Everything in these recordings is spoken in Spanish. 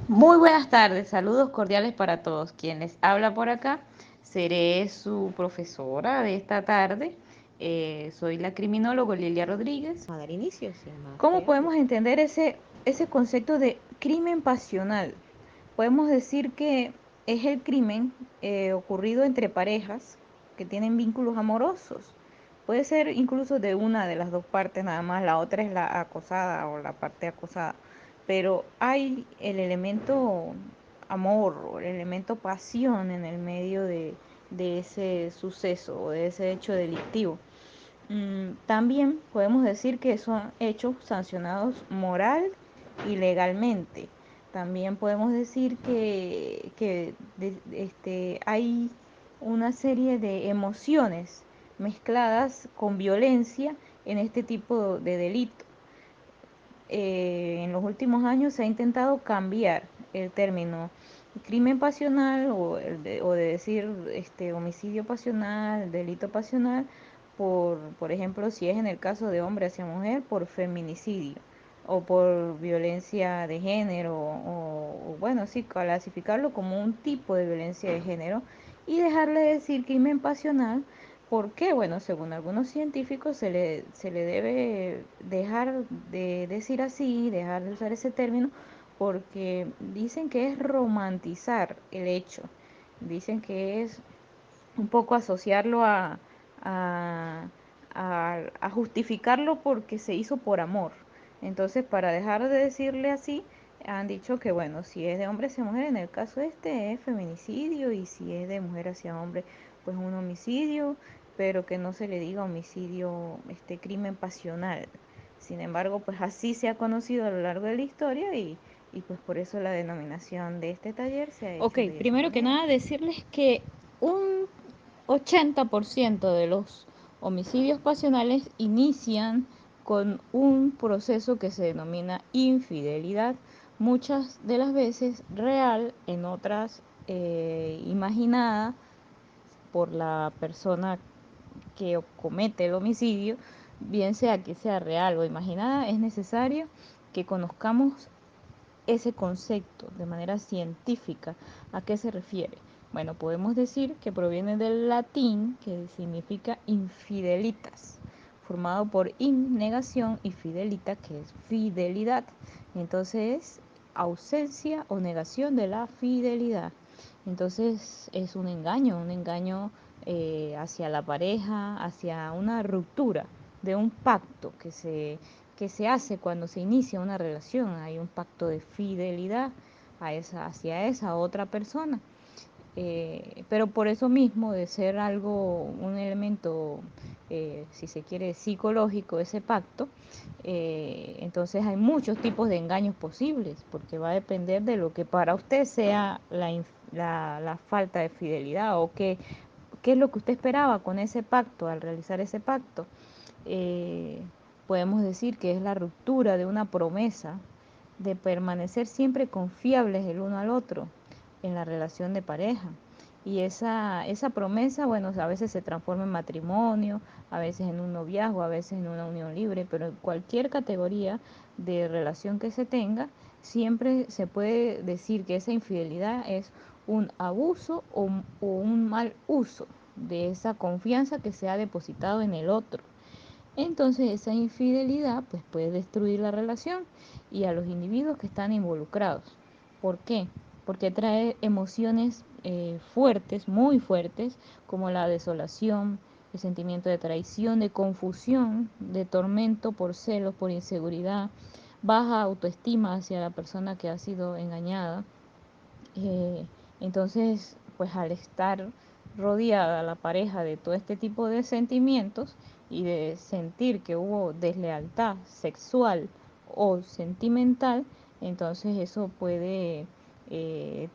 Muy buenas tardes, saludos cordiales para todos. Quien les habla por acá, seré su profesora de esta tarde. Soy la criminóloga Lilia Rodríguez. Vamos a dar inicio, sin más ¿Cómo podemos preámbulos. entender ese concepto de crimen pasional? Podemos decir que es el crimen ocurrido entre parejas que tienen vínculos amorosos. Puede ser incluso de una de las dos partes nada más, la otra es la acosada o la parte acosada. Pero hay el elemento amor o el elemento pasión en el medio de ese suceso o de ese hecho delictivo. También podemos decir que son hechos sancionados moral y legalmente. También podemos decir que hay una serie de emociones mezcladas con violencia en este tipo de delito. En los últimos años se ha intentado cambiar el término crimen pasional o de decir homicidio pasional, delito pasional, por ejemplo, si es en el caso de hombre hacia mujer, por feminicidio o por violencia de género, o bueno, sí, clasificarlo como un tipo de violencia de género y dejarle de decir crimen pasional. ¿Por qué? Bueno, según algunos científicos se le debe dejar de decir así, dejar de usar ese término, porque dicen que es romantizar el hecho, dicen que es un poco asociarlo a, a justificarlo porque se hizo por amor. Entonces, para dejar de decirle así, han dicho que, bueno, si es de hombre hacia mujer, en el caso este es feminicidio, y si es de mujer hacia hombre, pues un homicidio, pero que no se le diga homicidio, crimen pasional. Sin embargo, pues así se ha conocido a lo largo de la historia, y pues por eso la denominación de este taller se ha Ok, hecho de esa primero que manera. nada decirles que un 80% de los homicidios pasionales inician con un proceso que se denomina infidelidad, muchas de las veces real, en otras imaginada por la persona que comete el homicidio, bien sea que sea real o imaginada. Es necesario que conozcamos ese concepto de manera científica. ¿A qué se refiere? Bueno, podemos decir que proviene del latín, que significa infidelitas, formado por in, negación, y fidelita, que es fidelidad. Entonces, ausencia o negación de la fidelidad. Entonces, es un engaño hacia la pareja, hacia una ruptura de un pacto que se hace cuando se inicia una relación. Hay un pacto de fidelidad hacia esa otra persona. Pero por eso mismo, de ser algo, un elemento, si se quiere, psicológico, ese pacto, entonces hay muchos tipos de engaños posibles, porque va a depender de lo que para usted sea la falta de fidelidad, o qué es lo que usted esperaba con ese pacto al realizar ese pacto. eh, Podemos decir que es la ruptura de una promesa de permanecer siempre confiables el uno al otro en la relación de pareja. Y esa promesa, bueno, a veces se transforma en matrimonio, a veces en un noviazgo, a veces en una unión libre, pero en cualquier categoría de relación que se tenga, siempre se puede decir que esa infidelidad es un abuso o un mal uso de esa confianza que se ha depositado en el otro. Entonces esa infidelidad pues puede destruir la relación y a los individuos que están involucrados. ¿Por qué? Porque trae emociones fuertes, muy fuertes, como la desolación, el sentimiento de traición, de confusión, de tormento por celos, por inseguridad, baja autoestima hacia la persona que ha sido engañada. Eh, entonces, pues al estar rodeada la pareja de todo este tipo de sentimientos y de sentir que hubo deslealtad sexual o sentimental, entonces eso puede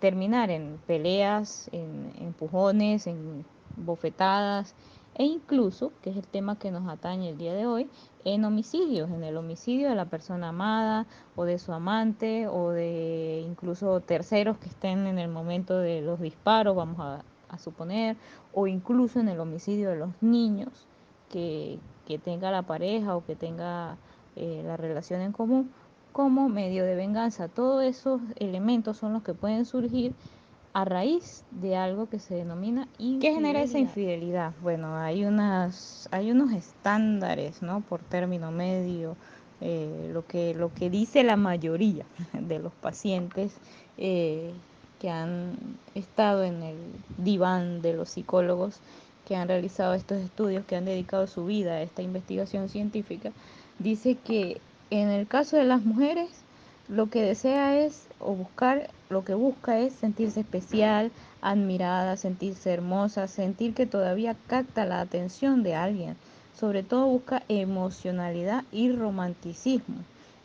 terminar en peleas, en empujones, en bofetadas, e incluso, que es el tema que nos atañe el día de hoy, en homicidios, en el homicidio de la persona amada o de su amante o de incluso terceros que estén en el momento de los disparos, vamos a suponer, o incluso en el homicidio de los niños que tenga la pareja o que tenga la relación en común como medio de venganza. Todos esos elementos son los que pueden surgir a raíz de algo que se denomina infidelidad. ¿Qué genera esa infidelidad? Bueno, hay unos estándares, ¿no? Por término medio, lo que dice la mayoría de los pacientes que han estado en el diván de los psicólogos, que han realizado estos estudios, que han dedicado su vida a esta investigación científica, dice que en el caso de las mujeres, lo que desea es, o buscar, lo que busca es sentirse especial, admirada, sentirse hermosa, sentir que todavía capta la atención de alguien. Sobre todo busca emocionalidad y romanticismo.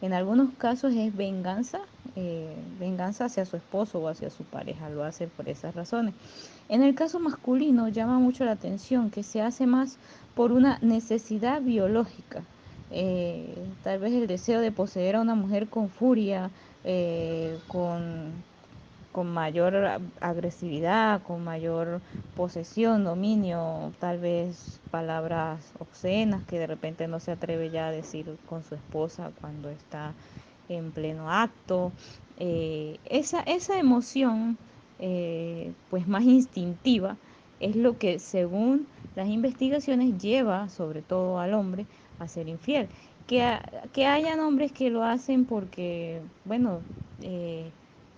En algunos casos es venganza, venganza hacia su esposo o hacia su pareja, lo hace por esas razones. En el caso masculino llama mucho la atención que se hace más por una necesidad biológica, tal vez el deseo de poseer a una mujer con furia, con mayor agresividad, con mayor posesión, dominio, tal vez palabras obscenas que de repente no se atreve ya a decir con su esposa cuando está en pleno acto. Esa emoción, pues más instintiva, es lo que según las investigaciones lleva sobre todo al hombre a ser infiel. Que hayan hombres que lo hacen porque, bueno,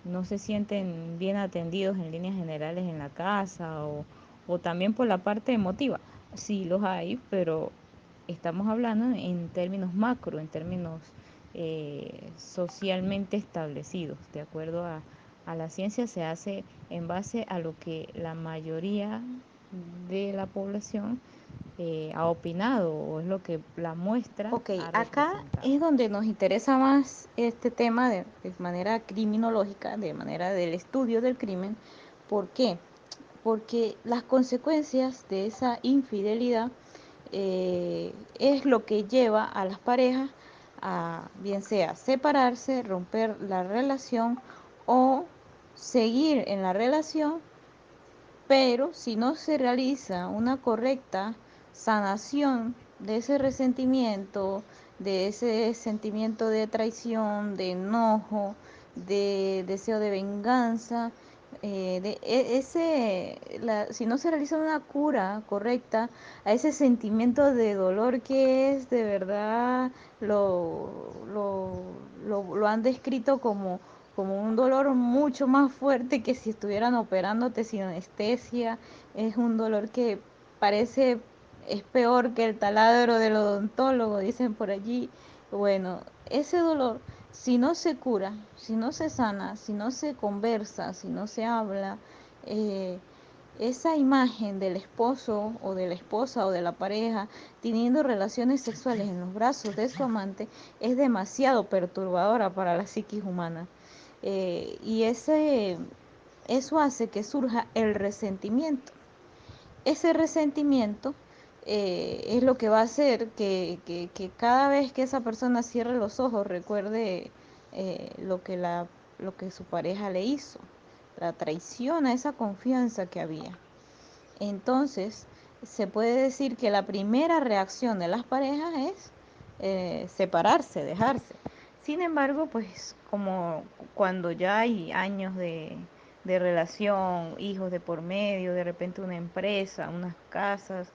no se sienten bien atendidos en líneas generales en la casa o también por la parte emotiva. Sí los hay, pero estamos hablando en términos macro, en términos socialmente establecidos. De acuerdo a la ciencia se hace en base a lo que la mayoría de la población ha opinado o es lo que la muestra Ok, ha acá representado. es donde nos interesa más este tema de manera criminológica, de manera del estudio del crimen. ¿Por qué? Porque las consecuencias de esa infidelidad es lo que lleva a las parejas a, bien sea separarse, romper la relación o seguir en la relación, pero si no se realiza una correcta sanación de ese resentimiento, de ese sentimiento de traición, de enojo, de deseo de venganza, si no se realiza una cura correcta a ese sentimiento de dolor que es de verdad, lo han descrito como un dolor mucho más fuerte que si estuvieran operándote sin anestesia. Es un dolor que parece, es peor que el taladro del odontólogo, dicen por allí. Bueno, ese dolor, si no se cura, si no se sana, si no se conversa, si no se habla, eh, esa imagen del esposo o de la esposa o de la pareja teniendo relaciones sexuales en los brazos de su amante es demasiado perturbadora para la psiquis humana. Y eso hace que surja el resentimiento. Ese resentimiento es lo que va a hacer que cada vez que esa persona cierre los ojos recuerde lo que su pareja le hizo, la traición a esa confianza que había. Entonces, se puede decir que la primera reacción de las parejas es separarse, dejarse. Sin embargo, pues como cuando ya hay años de relación, hijos de por medio, de repente una empresa, unas casas,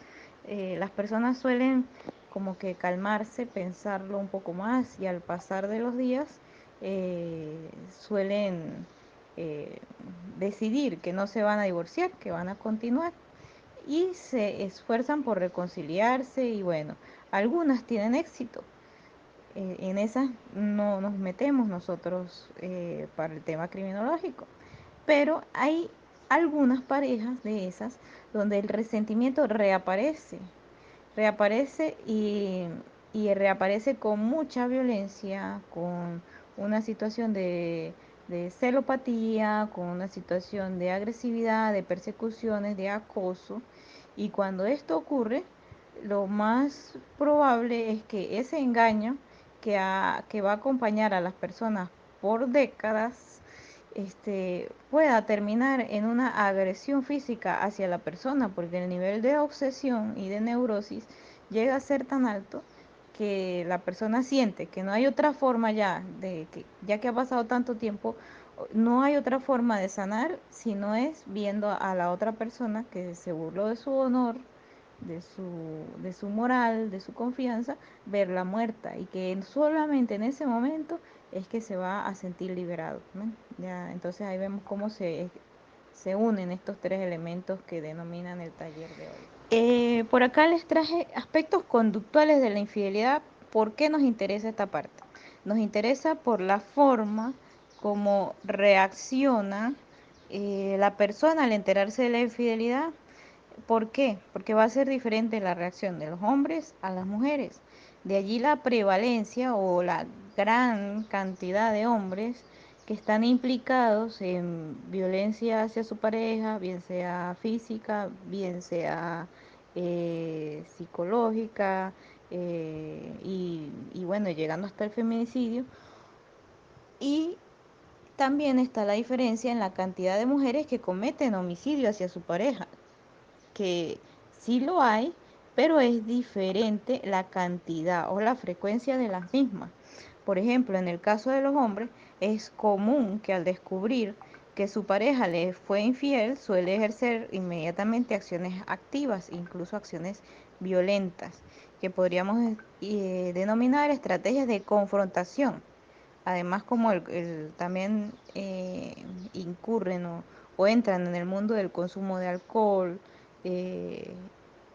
las personas suelen como que calmarse, pensarlo un poco más y al pasar de los días suelen eh, decidir que no se van a divorciar, que van a continuar y se esfuerzan por reconciliarse y bueno, algunas tienen éxito. En esas no nos metemos nosotros para el tema criminológico, pero hay algunas parejas de esas donde el resentimiento reaparece y reaparece con mucha violencia, con una situación de celopatía, con una situación de agresividad, de persecuciones, de acoso. Y cuando esto ocurre, lo más probable es que ese engaño que va a acompañar a las personas por décadas, pueda terminar en una agresión física hacia la persona, porque el nivel de obsesión y de neurosis llega a ser tan alto que la persona siente que no hay otra forma ya, de que ya que ha pasado tanto tiempo, no hay otra forma de sanar si no es viendo a la otra persona que se burló de su honor, de su moral, de su confianza, verla muerta y que solamente en ese momento es que se va a sentir liberado, ¿no? Ya, entonces ahí vemos cómo se unen estos tres elementos que denominan el taller de hoy. Por acá les traje aspectos conductuales de la infidelidad. ¿Por qué nos interesa esta parte? Nos interesa por la forma como reacciona la persona al enterarse de la infidelidad. ¿Por qué? Porque va a ser diferente la reacción de los hombres a las mujeres. De allí la prevalencia o la gran cantidad de hombres que están implicados en violencia hacia su pareja, bien sea física, bien sea psicológica, y bueno, llegando hasta el feminicidio. Y también está la diferencia en la cantidad de mujeres que cometen homicidio hacia su pareja, que sí lo hay, pero es diferente la cantidad o la frecuencia de las mismas. Por ejemplo, en el caso de los hombres, es común que al descubrir que su pareja le fue infiel, suele ejercer inmediatamente acciones activas, incluso acciones violentas, que podríamos denominar estrategias de confrontación. Además, como también incurren o entran en el mundo del consumo de alcohol, eh,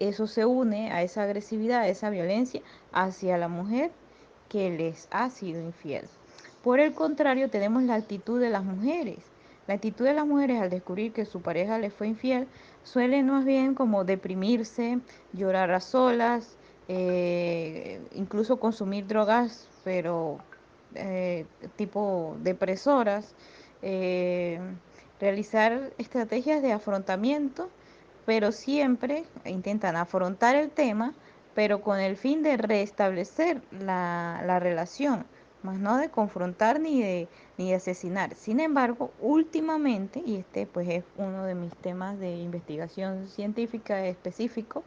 eso se une a esa agresividad, a esa violencia hacia la mujer que les ha sido infiel. Por el contrario, tenemos la actitud de las mujeres. La actitud de las mujeres al descubrir que su pareja les fue infiel suelen más bien como deprimirse, llorar a solas, incluso consumir drogas, pero eh, tipo depresoras, eh, realizar estrategias de afrontamiento, pero siempre intentan afrontar el tema, pero con el fin de restablecer la relación, más no de confrontar ni de asesinar. Sin embargo, últimamente, y este pues es uno de mis temas de investigación científica específico,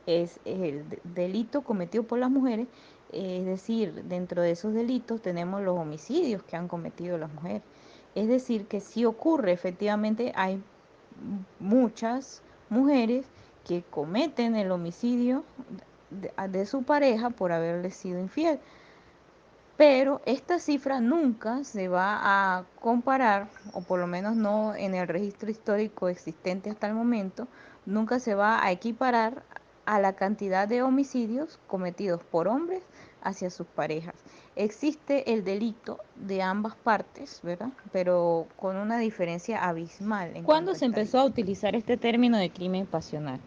es el delito cometido por las mujeres, es decir, dentro de esos delitos tenemos los homicidios que han cometido las mujeres. Es decir, que si ocurre, efectivamente, hay muchas mujeres que cometen el homicidio de su pareja por haberle sido infiel. Pero esta cifra nunca se va a comparar, o por lo menos no en el registro histórico existente hasta el momento, nunca se va a equiparar a la cantidad de homicidios cometidos por hombres hacia sus parejas. Existe el delito de ambas partes, ¿verdad? Pero con una diferencia abismal en ¿Cuándo cuanto a se empezó a estadística. utilizar este término de crimen pasional?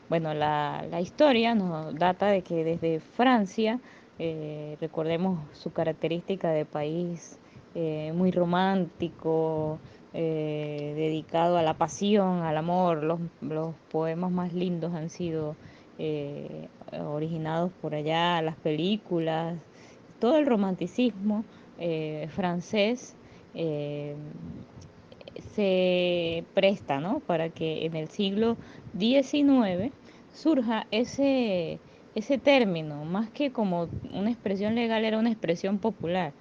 Bueno, la historia nos data de que desde Francia, recordemos su característica de país muy romántico, dedicado a la pasión, al amor, los poemas más lindos han sido originados por allá, las películas, todo el romanticismo francés. eh, Se presta, ¿no? Para que en el siglo XIX surja ese término, más que como una expresión legal, era una expresión popular,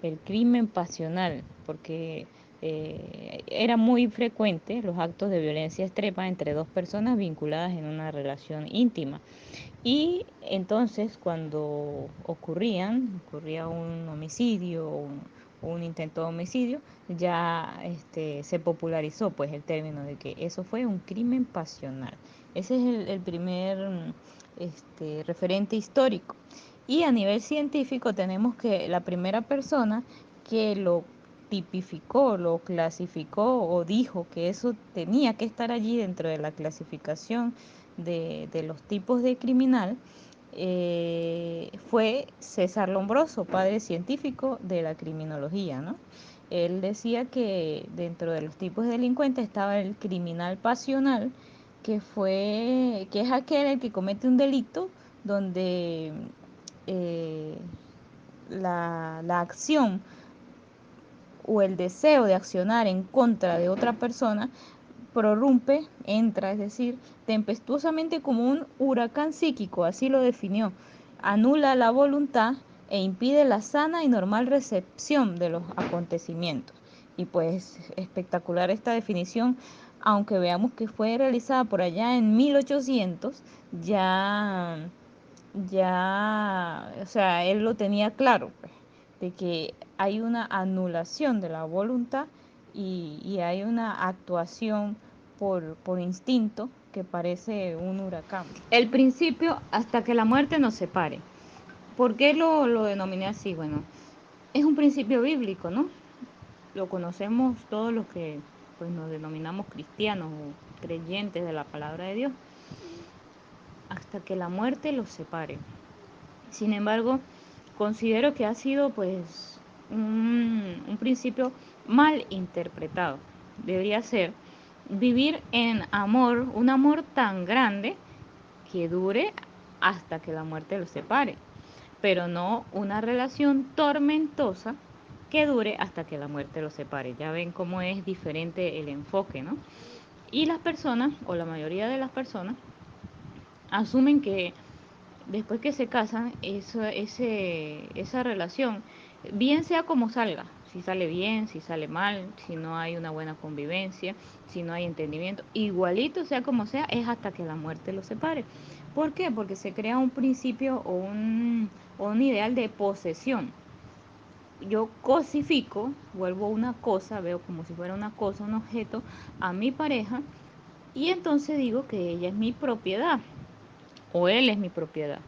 el crimen pasional, porque era muy frecuente los actos de violencia extrema entre dos personas vinculadas en una relación íntima. Y entonces cuando ocurría un homicidio o un intento de homicidio, ya se popularizó pues el término de que eso fue un crimen pasional. Ese es el primer referente histórico. Y a nivel científico tenemos que la primera persona que lo tipificó, lo clasificó o dijo que eso tenía que estar allí dentro de la clasificación de los tipos de criminal, fue César Lombroso, padre científico de la criminología, ¿no? Él decía que dentro de los tipos de delincuentes estaba el criminal pasional, que es aquel el que comete un delito donde eh, la acción o el deseo de accionar en contra de otra persona prorrumpe, entra, es decir, tempestuosamente como un huracán psíquico, así lo definió, anula la voluntad e impide la sana y normal recepción de los acontecimientos. Y pues espectacular esta definición, aunque veamos que fue realizada por allá en 1800, o sea, él lo tenía claro, pues, de que hay una anulación de la voluntad y hay una actuación por instinto que parece un huracán. El principio hasta que la muerte nos separe. ¿Por qué lo denominé así? Bueno, es un principio bíblico, ¿no? Lo conocemos todos los que pues, nos denominamos cristianos o creyentes de la palabra de Dios, hasta que la muerte los separe. Sin embargo, considero que ha sido pues un principio mal interpretado. Debería ser vivir en amor, un amor tan grande que dure hasta que la muerte los separe, pero no una relación tormentosa que dure hasta que la muerte los separe. Ya ven cómo es diferente el enfoque, ¿no? Y las personas, o la mayoría de las personas, asumen que después que se casan, esa relación, bien sea como salga, si sale bien, si sale mal, si no hay una buena convivencia, si no hay entendimiento, igualito sea como sea, es hasta que la muerte los separe. ¿Por qué? Porque se crea un principio o un ideal de posesión. Yo cosifico, vuelvo una cosa, veo como si fuera una cosa, un objeto, a mi pareja, y entonces digo que ella es mi propiedad o él es mi propiedad.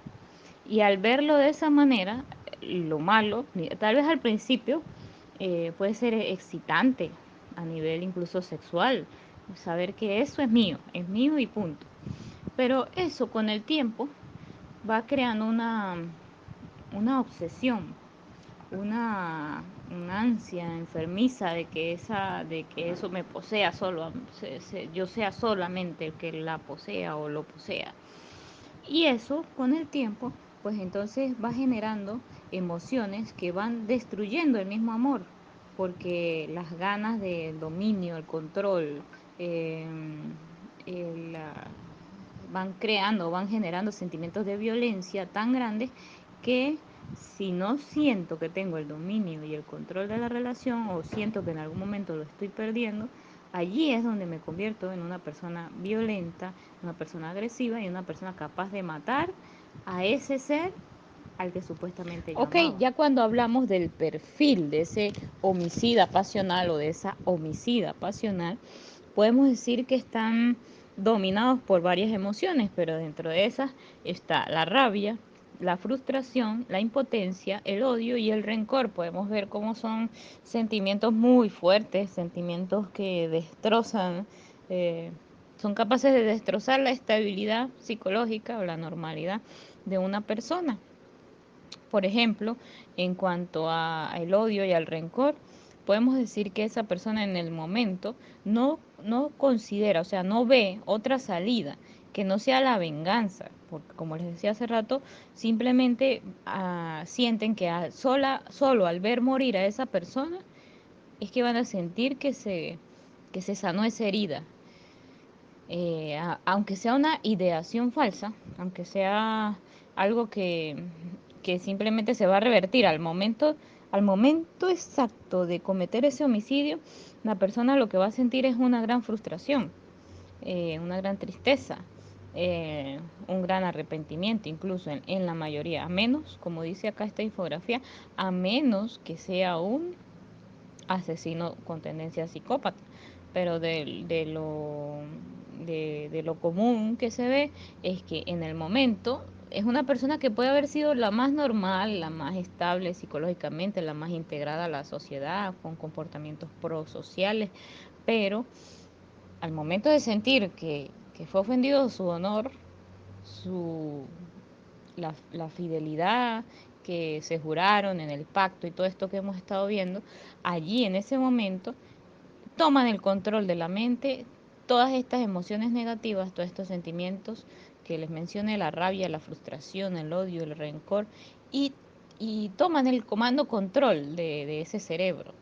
Y al verlo de esa manera, lo malo, tal vez al principio puede ser excitante a nivel incluso sexual, saber que eso es mío y punto. Pero eso con el tiempo va creando una obsesión, una ansia enfermiza de que eso me posea solo, yo sea solamente el que la posea o lo posea. Y eso con el tiempo, pues entonces va generando emociones que van destruyendo el mismo amor, porque las ganas de dominio, el control, eh, el, van creando, van generando sentimientos de violencia tan grandes que si no siento que tengo el dominio y el control de la relación o siento que en algún momento lo estoy perdiendo, allí es donde me convierto en una persona violenta, una persona agresiva y una persona capaz de matar a ese ser al que supuestamente yo amaba. Ya cuando hablamos del perfil de ese homicida pasional o de esa homicida pasional, podemos decir que están dominados por varias emociones, pero dentro de esas está la rabia, la frustración, la impotencia, el odio y el rencor. Podemos ver cómo son sentimientos muy fuertes, sentimientos que destrozan, eh, son capaces de destrozar la estabilidad psicológica o la normalidad de una persona. Por ejemplo, en cuanto al odio y al rencor, podemos decir que esa persona en el momento no considera, o sea, no ve otra salida que no sea la venganza, porque como les decía hace rato, simplemente sienten que solo al ver morir a esa persona es que van a sentir que se sanó esa herida, aunque sea una ideación falsa, aunque sea algo que simplemente se va a revertir al momento exacto de cometer ese homicidio, la persona lo que va a sentir es una gran frustración, una gran tristeza, un gran arrepentimiento, incluso en la mayoría, a menos, como dice acá esta infografía, a menos que sea un asesino con tendencia psicópata, pero de lo común que se ve es que en el momento es una persona que puede haber sido la más normal, la más estable psicológicamente, la más integrada a la sociedad, con comportamientos prosociales, pero al momento de sentir que fue ofendido su honor, su, la fidelidad que se juraron en el pacto y todo esto que hemos estado viendo, allí en ese momento toman el control de la mente, todas estas emociones negativas, todos estos sentimientos que les mencioné, la rabia, la frustración, el odio, el rencor, y, y toman el comando control de ese cerebro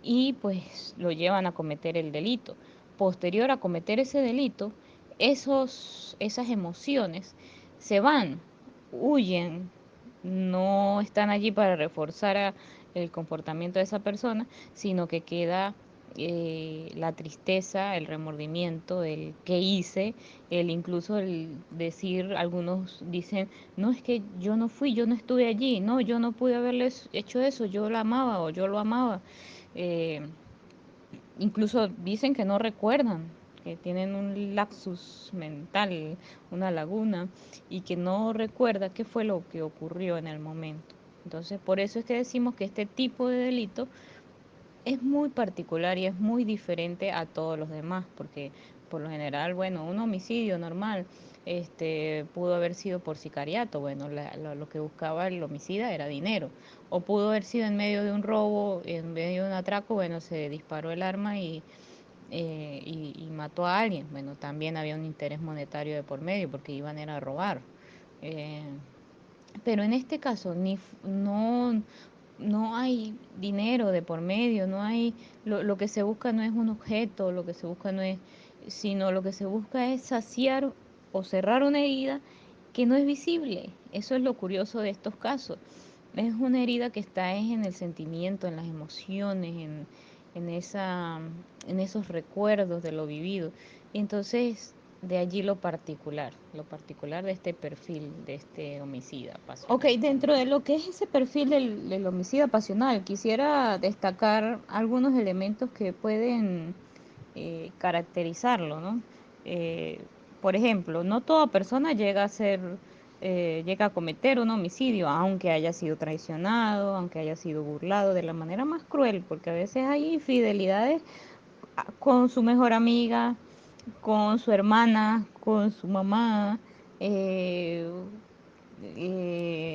y pues lo llevan a cometer el delito. Posterior a cometer ese delito, esas emociones se van, huyen, no están allí para reforzar el comportamiento de esa persona, sino que queda la tristeza, el remordimiento, el qué hice, el incluso el decir, algunos dicen, no es que yo no fui, yo no estuve allí, no, yo no pude haberle hecho eso, yo la amaba o yo lo amaba. Eh, Incluso dicen que no recuerdan, que tienen un lapsus mental, una laguna, y que no recuerda qué fue lo que ocurrió en el momento. Entonces, por eso es que decimos que este tipo de delito es muy particular y es muy diferente a todos los demás, porque por lo general, bueno, un homicidio normal pudo haber sido por sicariato, bueno, lo que buscaba el homicida era dinero, o pudo haber sido en medio de un robo, en medio de un atraco, bueno, se disparó el arma y mató a alguien, bueno, también había un interés monetario de por medio, porque iban era a robar. Eh, pero en este caso no hay dinero de por medio, no hay, lo que se busca no es un objeto, lo que se busca no es, sino lo que se busca es saciar o cerrar una herida que no es visible. Eso es lo curioso de estos casos. Es una herida que está es en el sentimiento, en las emociones, en esa, en esos recuerdos de lo vivido. Y entonces, de allí lo particular de este perfil, de este homicida Ok, pasional. dentro de lo que es ese perfil del homicidio pasional, quisiera destacar algunos elementos que pueden caracterizarlo, ¿no? Eh, por ejemplo, no toda persona llega a cometer un homicidio, aunque haya sido traicionado, aunque haya sido burlado de la manera más cruel, porque a veces hay infidelidades con su mejor amiga, con su hermana, con su mamá. eh,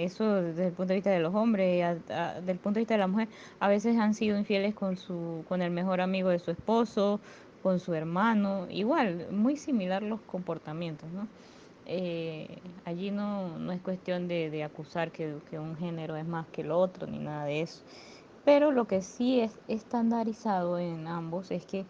Eso desde el punto de vista de los hombres, desde el punto de vista de la mujer, a veces han sido infieles con el mejor amigo de su esposo, con su hermano, igual, muy similar los comportamientos, ¿no? Allí no es cuestión de acusar que un género es más que el otro, ni nada de eso. Pero lo que sí es estandarizado en ambos es que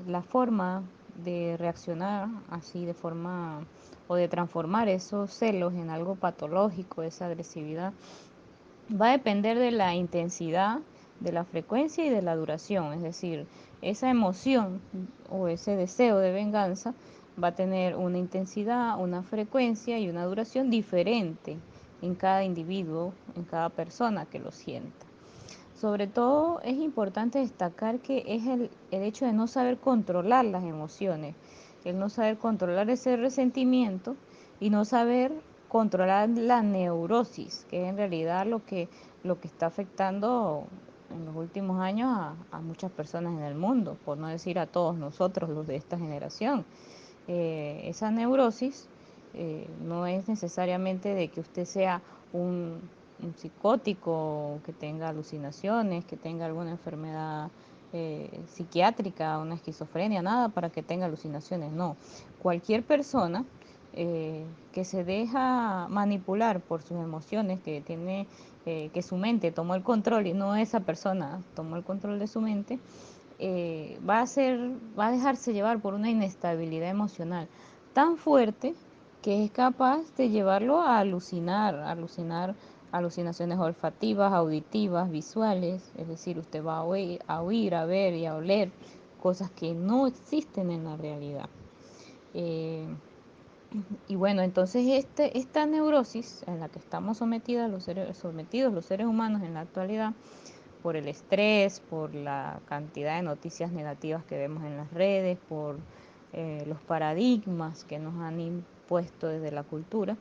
la forma de reaccionar así de forma o de transformar esos celos en algo patológico, esa agresividad, va a depender de la intensidad, de la frecuencia y de la duración. Es decir, esa emoción o ese deseo de venganza va a tener una intensidad, una frecuencia y una duración diferente en cada individuo, en cada persona que lo sienta. Sobre todo es importante destacar que es el hecho de no saber controlar las emociones, el no saber controlar ese resentimiento y no saber controlar la neurosis, que es en realidad lo que está afectando en los últimos años a muchas personas en el mundo, por no decir a todos nosotros los de esta generación. Esa neurosis no es necesariamente de que usted sea un, un psicótico, que tenga alucinaciones, que tenga alguna enfermedad psiquiátrica, una esquizofrenia, nada para que tenga alucinaciones, no. Cualquier persona que se deja manipular por sus emociones, que tiene, que su mente tomó el control y no esa persona tomó el control de su mente, va a dejarse llevar por una inestabilidad emocional tan fuerte que es capaz de llevarlo a alucinar alucinaciones olfativas, auditivas, visuales, es decir, usted va a oír, a ver y a oler cosas que no existen en la realidad. Eh, y bueno, entonces esta neurosis en la que estamos sometidos los seres humanos en la actualidad, por el estrés, por la cantidad de noticias negativas que vemos en las redes, por los paradigmas que nos han impuesto desde la cultura,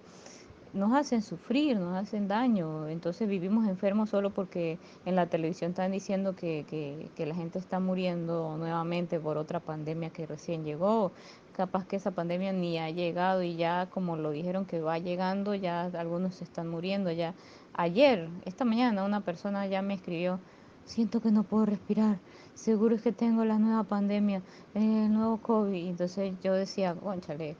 nos hacen sufrir, nos hacen daño. Entonces vivimos enfermos solo porque en la televisión están diciendo que la gente está muriendo nuevamente por otra pandemia que recién llegó. Capaz que esa pandemia ni ha llegado y ya como lo dijeron que va llegando, ya algunos se están muriendo. Ya ayer, esta mañana, una persona ya me escribió, siento que no puedo respirar, seguro es que tengo la nueva pandemia, el nuevo COVID. Entonces yo decía, cónchale,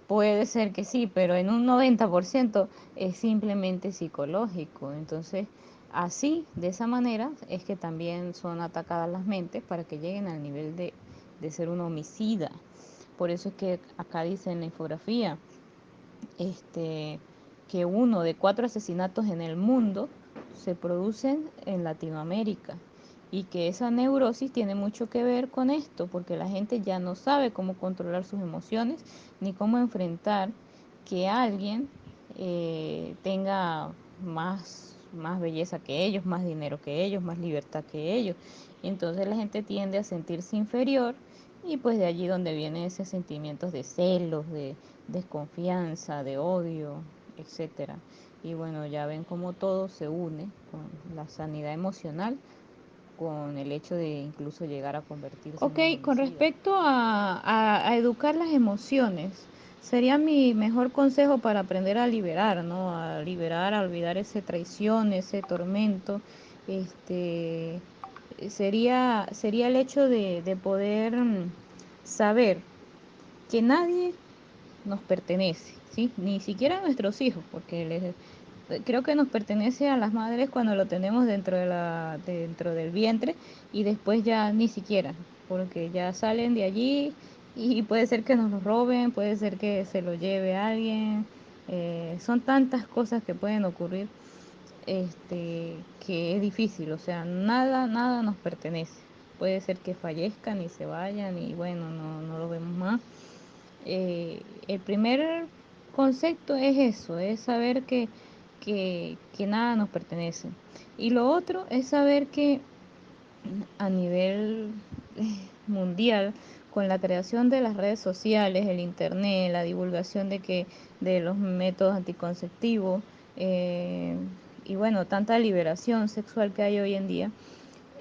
puede ser que sí, pero en un 90% es simplemente psicológico. Entonces, así, de esa manera, es que también son atacadas las mentes para que lleguen al nivel de ser un homicida. Por eso es que acá dice en la infografía, este, que 1 de 4 asesinatos en el mundo se producen en Latinoamérica y que esa neurosis tiene mucho que ver con esto, porque la gente ya no sabe cómo controlar sus emociones ni cómo enfrentar que alguien tenga más belleza que ellos, más dinero que ellos, más libertad que ellos. Y entonces la gente tiende a sentirse inferior y pues de allí donde vienen esos sentimientos de celos, de desconfianza, de odio, etcétera. Y bueno, ya ven cómo todo se une con la sanidad emocional, con el hecho de incluso llegar a convertirse en Ok, un con homicida. respecto a educar las emociones, sería mi mejor consejo para aprender a liberar, ¿no? A liberar, a olvidar esa traición, ese tormento. Este, sería el hecho de poder saber que nadie nos pertenece, ¿sí? Ni siquiera a nuestros hijos, porque creo que nos pertenece a las madres cuando lo tenemos dentro del vientre y después ya ni siquiera, porque ya salen de allí y puede ser que nos lo roben, puede ser que se lo lleve alguien, son tantas cosas que pueden ocurrir, que es difícil, o sea, nada nos pertenece. Puede ser que fallezcan y se vayan y bueno, no lo vemos más. El primer concepto es eso, es saber que nada nos pertenece. Y lo otro es saber que a nivel mundial, con la creación de las redes sociales, el internet, la divulgación de los métodos anticonceptivos, eh, y bueno, tanta liberación sexual que hay hoy en día,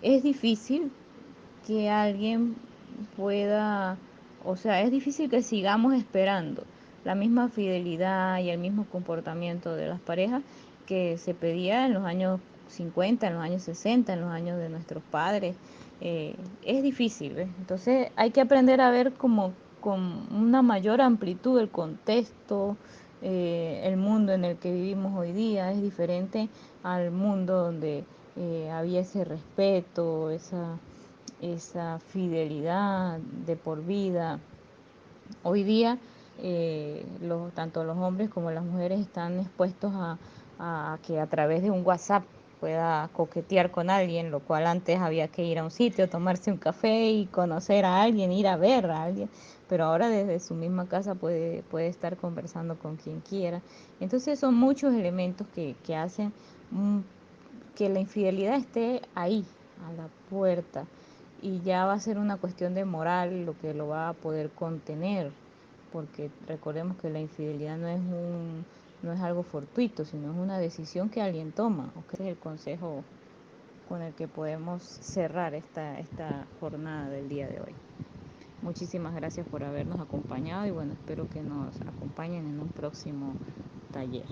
es difícil que alguien pueda, o sea, es difícil que sigamos esperando la misma fidelidad y el mismo comportamiento de las parejas que se pedía en los años 50, en los años 60, en los años de nuestros padres. Es difícil, ¿ves? Entonces hay que aprender a ver como con una mayor amplitud el contexto, el mundo en el que vivimos hoy día es diferente al mundo donde había ese respeto, esa fidelidad de por vida. Hoy día, tanto los hombres como las mujeres están expuestos a que a través de un WhatsApp pueda coquetear con alguien, lo cual antes había que ir a un sitio, tomarse un café y conocer a alguien, ir a ver a alguien, pero ahora desde su misma casa puede estar conversando con quien quiera. Entonces son muchos elementos que hacen que la infidelidad esté ahí, a la puerta, y ya va a ser una cuestión de moral lo que lo va a poder contener, porque recordemos que la infidelidad no es algo fortuito, sino es una decisión que alguien toma. Ese es el consejo con el que podemos cerrar esta jornada del día de hoy. Muchísimas gracias por habernos acompañado y bueno, espero que nos acompañen en un próximo taller.